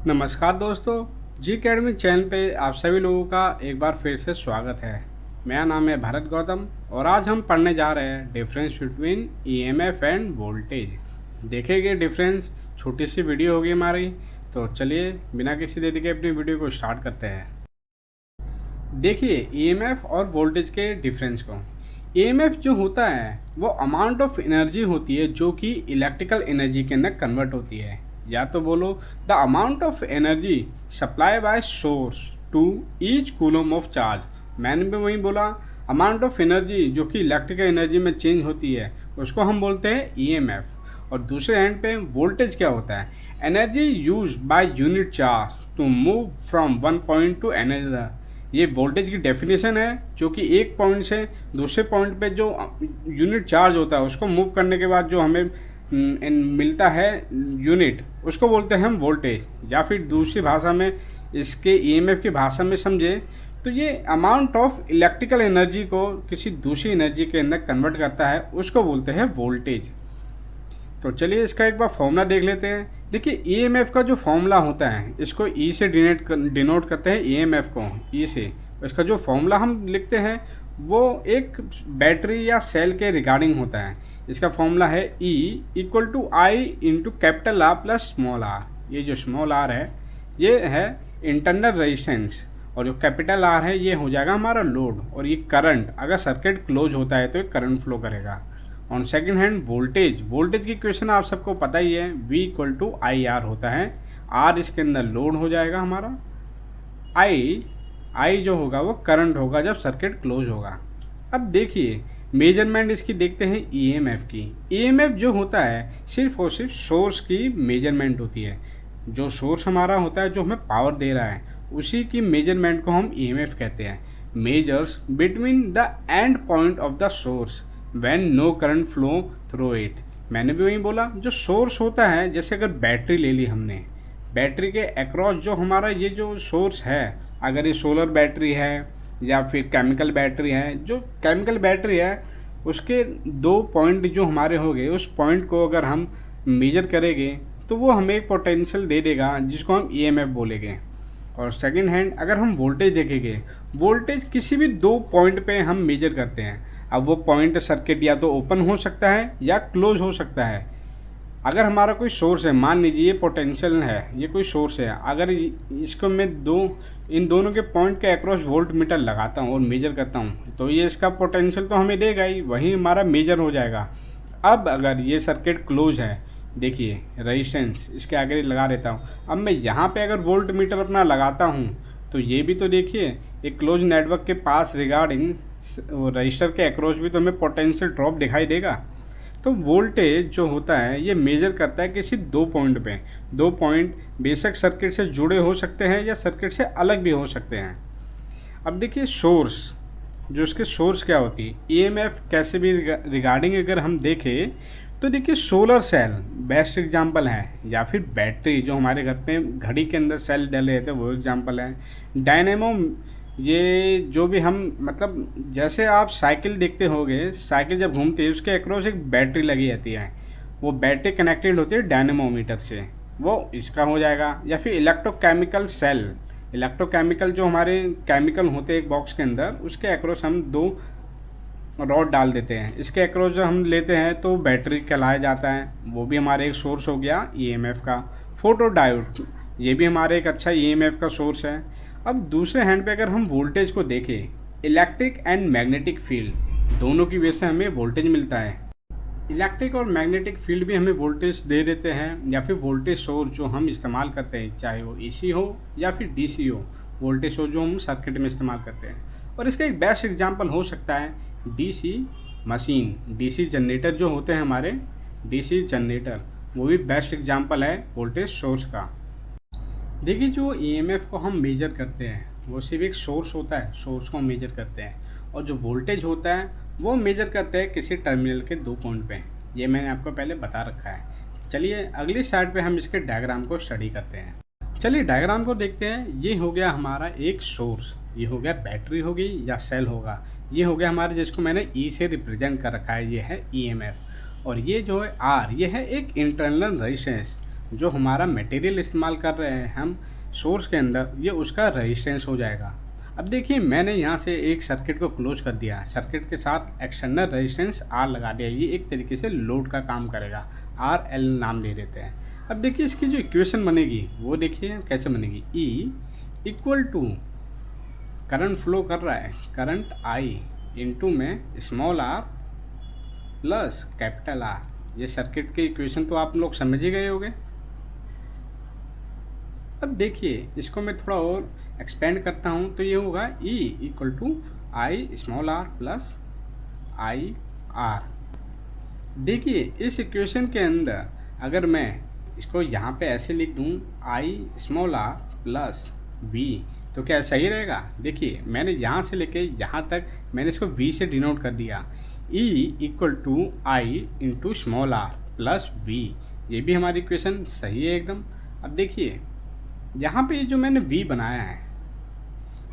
नमस्कार दोस्तों, जी academy channel पे आप सभी लोगों का एक बार फिर से स्वागत है। मेरा नाम है भरत गौतम और आज हम पढ़ने जा रहे हैं difference between EMF end voltage. देखेंगे डिफरेंस, छोटी सी वीडियो होगी हमारी। तो चलिए बिना किसी देरी के अपनी वीडियो को स्टार्ट करते हैं। देखिए ईएमएफ और वोल्टेज के डिफरेंस को। ईएमएफ जो होता है वो अमाउंट ऑफ एनर्जी होती है जो कि इलेक्ट्रिकल एनर्जी के अंदर कन्वर्ट होती है, या तो बोलो the amount of energy supply by source to each coulomb of charge. मैंने भी वही बोला, अमाउंट ऑफ एनर्जी जो कि इलेक्ट्रिकल एनर्जी में चेंज होती है उसको हम बोलते हैं ईएमएफ। और दूसरे हैंड पे वोल्टेज क्या होता है? Energy use by unit charge to move from one point to another. ये वोल्टेज की डेफिनेशन है जो कि एक पॉइंट से दूसरे पॉइंट पे जो यूनिट चार्ज होता है उसको मूव करने के बाद जो हमें मिलता है यूनिट, उसको बोलते हैं हम वोल्टेज। या फिर दूसरी भाषा में इसके ईएमएफ की भाषा में समझे तो ये अमाउंट ऑफ इलेक्ट्रिकल एनर्जी को किसी दूसरी एनर्जी के अंदर कन्वर्ट करता है, उसको बोलते हैं वोल्टेज। तो चलिए इसका एक बार फॉर्मूला देख लेते हैं। देखिए ईएमएफ का जो फॉर्मूला होता है इसको ई से डिनोट करते हैं, ईएमएफ को ई से। इसका जो फॉर्मूला हम लिखते हैं वो एक बैटरी या सेल के रिगार्डिंग होता है। इसका फॉर्मूला है E equal to I into capital R plus small R. ये जो स्मॉल आर है ये है इंटरनल रेजिस्टेंस और जो कैपिटल आर है ये हो जाएगा हमारा लोड। और ये करंट, अगर सर्किट क्लोज होता है तो ये करंट फ्लो करेगा। ऑन सेकेंड हैंड वोल्टेज की इक्वेशन आप सबको पता ही है, V equal to I R होता है। R इसके अंदर लोड हो जाएगा हमारा, I जो होगा वो करंट होगा जब सर्किट क्लोज होगा। अब देखिए मेजरमेंट इसकी देखते हैं ईएमएफ की। ईएमएफ जो होता है सिर्फ और सिर्फ सोर्स की मेजरमेंट होती है। जो सोर्स हमारा होता है जो हमें पावर दे रहा है उसी की मेजरमेंट को हम ईएमएफ कहते हैं। Measures between the end point of the source when no current flow through it. मैंने भी वही बोला, जो सोर्स होता है, जैसे अगर बैटरी ले ली हमने, बैटरी के अक्रॉस जो हमारा ये जो सोर्स है, अगर ये सोलर बैटरी है या फिर केमिकल बैटरी है, जो केमिकल बैटरी है उसके दो पॉइंट जो हमारे हो गए, उस पॉइंट को अगर हम मेजर करेंगे तो वो हमें एक पोटेंशियल दे देगा जिसको हम ईएमएफ बोलेंगे। और सेकंड हैंड अगर हम वोल्टेज देखेंगे, वोल्टेज किसी भी दो पॉइंट पे हम मेजर करते हैं। अब वो पॉइंट सर्किट या तो ओपन हो सकता है या क्लोज हो सकता है। अगर हमारा कोई सोर्स है, मान लीजिए ये पोटेंशियल है, ये कोई सोर्स है, अगर इसको मैं इन दोनों के पॉइंट के अक्रॉस वोल्ट मीटर लगाता हूँ और मेजर करता हूँ तो ये इसका पोटेंशियल तो हमें देगा ही, वही हमारा मेजर हो जाएगा। अब अगर ये सर्किट क्लोज है, देखिए रेजिस्टेंस इसके आगे लगा देता हूँ, अब मैं यहाँ पे अगर वोल्ट मीटर अपना लगाता हूँ तो ये भी तो देखिए एक क्लोज नेटवर्क के पास रिगार्डिंग रजिस्टर के अक्रॉस भी तो हमें पोटेंशियल ड्रॉप दिखाई देगा। तो वोल्टेज जो होता है ये मेजर करता है किसी दो पॉइंट पे। दो पॉइंट बेशक सर्किट से जुड़े हो सकते हैं या सर्किट से अलग भी हो सकते हैं। अब देखिए सोर्स, जो इसके सोर्स क्या होती है, ईएमएफ कैसे भी रिगार्डिंग अगर हम देखें तो देखिए सोलर सेल बेस्ट एग्जांपल है, या फिर बैटरी जो हमारे घर पे घड़ी के अंदर सेल डले रहते हैं वो एग्जांपल है। डायनेमो, ये जो भी हम मतलब जैसे आप साइकिल देखते होंगे, साइकिल जब घूमती है उसके अक्रॉस एक बैटरी लगी रहती है, वो बैटरी कनेक्टेड होती है डायनेमोमीटर से, वो इसका हो जाएगा। या फिर इलेक्ट्रोकेमिकल सेल, इलेक्ट्रोकेमिकल जो हमारे केमिकल होते हैं एक बॉक्स के अंदर, उसके अक्रॉस हम दो रॉड डाल देते हैं, इसके अक्रॉस जो हम लेते हैं तो बैटरी कहलाया जाता है, वो भी हमारे एक सोर्स हो गया ईएमएफ का। फोटो डायोड, ये भी हमारे एक अच्छा ईएमएफ का सोर्स है। अब दूसरे हैंड पे अगर हम वोल्टेज को देखें, इलेक्ट्रिक एंड मैग्नेटिक फील्ड दोनों की वजह से हमें वोल्टेज मिलता है। इलेक्ट्रिक और मैग्नेटिक फील्ड भी हमें वोल्टेज दे देते हैं, या फिर वोल्टेज सोर्स जो हम इस्तेमाल करते हैं, चाहे वो एसी हो या फिर डीसी हो, वोल्टेज सोर्स जो हम सर्किट में इस्तेमाल करते हैं। और इसका एक बेस्ट एग्जांपल हो सकता है डीसी मशीन, डीसी जनरेटर जो होते हैं हमारे, डीसी जनरेटर, वो भी बेस्ट एग्जांपल है वोल्टेज सोर्स का। देखिए जो ईएमएफ को हम मेजर करते हैं वो सिर्फ एक सोर्स होता है, सोर्स को मेजर करते हैं। और जो वोल्टेज होता है वो मेजर करते हैं किसी टर्मिनल के दो पॉइंट पे, ये मैंने आपको पहले बता रखा है। चलिए अगली स्लाइड पे हम इसके डायग्राम को स्टडी करते हैं। चलिए डायग्राम को देखते हैं। ये हो गया हमारा एक सोर्स, ये हो गया बैटरी होगी या सेल होगा, ये हो गया हमारे जिसको मैंने ई से रिप्रेजेंट कर रखा है, ये है ईएमएफ। और ये जो है आर, ये है एक इंटरनल रेजिस्टेंस जो हमारा मटेरियल इस्तेमाल कर रहे हैं हम सोर्स के अंदर, ये उसका रेजिस्टेंस हो जाएगा। अब देखिए मैंने यहाँ से एक सर्किट को क्लोज कर दिया, सर्किट के साथ एक्सटर्नल रेजिस्टेंस R लगा दिया। ये एक तरीके से लोड का काम करेगा, RL नाम दे देते हैं। अब देखिए इसकी जो इक्वेशन बनेगी वो देखिए कैसे बनेगी। E equal to current flow कर रहा है, करंट I इंटू में small r plus capital R। ये सर्किट की इक्वेशन तो आप लोग समझ ही गए होंगे। अब देखिए इसको मैं थोड़ा और एक्सपेंड करता हूँ तो ये होगा E equal to I small r plus I R। देखिए इस इक्वेशन के अंदर अगर मैं इसको यहाँ पे ऐसे लिख दूँ आई स्मॉल r प्लस V, तो क्या सही रहेगा? देखिए मैंने यहाँ से लेके यहाँ तक मैंने इसको V से डिनोट कर दिया। E equal to I into small r plus V, ये भी हमारी इक्वेशन सही है एकदम। अब देखिए यहाँ पे जो मैंने V बनाया है,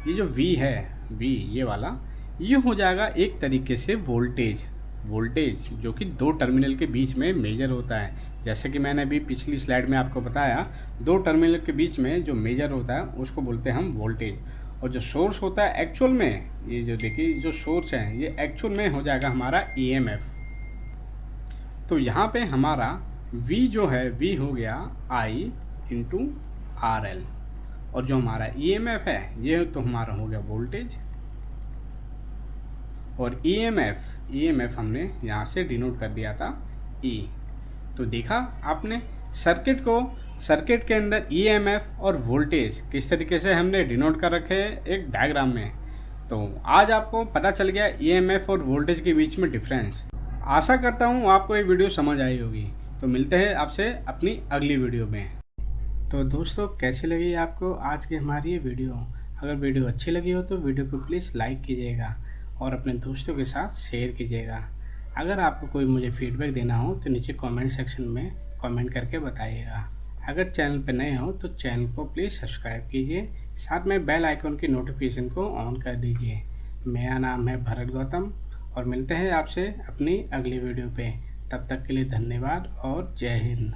ये जो V है, V ये वाला, ये हो जाएगा एक तरीके से वोल्टेज जो कि दो टर्मिनल के बीच में मेजर होता है। जैसे कि मैंने अभी पिछली स्लाइड में आपको बताया, दो टर्मिनल के बीच में जो मेजर होता है उसको बोलते हैं हम वोल्टेज। और जो सोर्स होता है एक्चुअल में, ये जो देखिए जो सोर्स है ये एक्चुअल में हो जाएगा हमारा EMF। तो यहाँ पे हमारा V जो है V हो गया I इंटू RL, और जो हमारा EMF है ये तो हमारा हो गया वोल्टेज, और EMF हमने यहाँ से डिनोट कर दिया था E। तो देखा आपने सर्किट के अंदर EMF और वोल्टेज किस तरीके से हमने डिनोट कर रखे हैं एक डायग्राम में। तो आज आपको पता चल गया EMF और वोल्टेज के बीच में डिफरेंस। आशा करता हूँ आपको ये वीडियो समझ आई होगी। तो मिलते हैं आपसे अपनी अगली वीडियो में। तो दोस्तों कैसी लगी आपको आज की हमारी ये वीडियो? अगर वीडियो अच्छी लगी हो तो वीडियो को प्लीज़ लाइक कीजिएगा और अपने दोस्तों के साथ शेयर कीजिएगा। अगर आपको कोई मुझे फीडबैक देना हो तो नीचे कमेंट सेक्शन में कमेंट करके बताइएगा। अगर चैनल पर नए हो तो चैनल को प्लीज़ सब्सक्राइब कीजिए, साथ में बेल आइकन की नोटिफिकेशन को ऑन कर दीजिए। मेरा नाम है भरत गौतम और मिलते हैं आपसे अपनी अगली वीडियो पे। तब तक के लिए धन्यवाद और जय हिंद।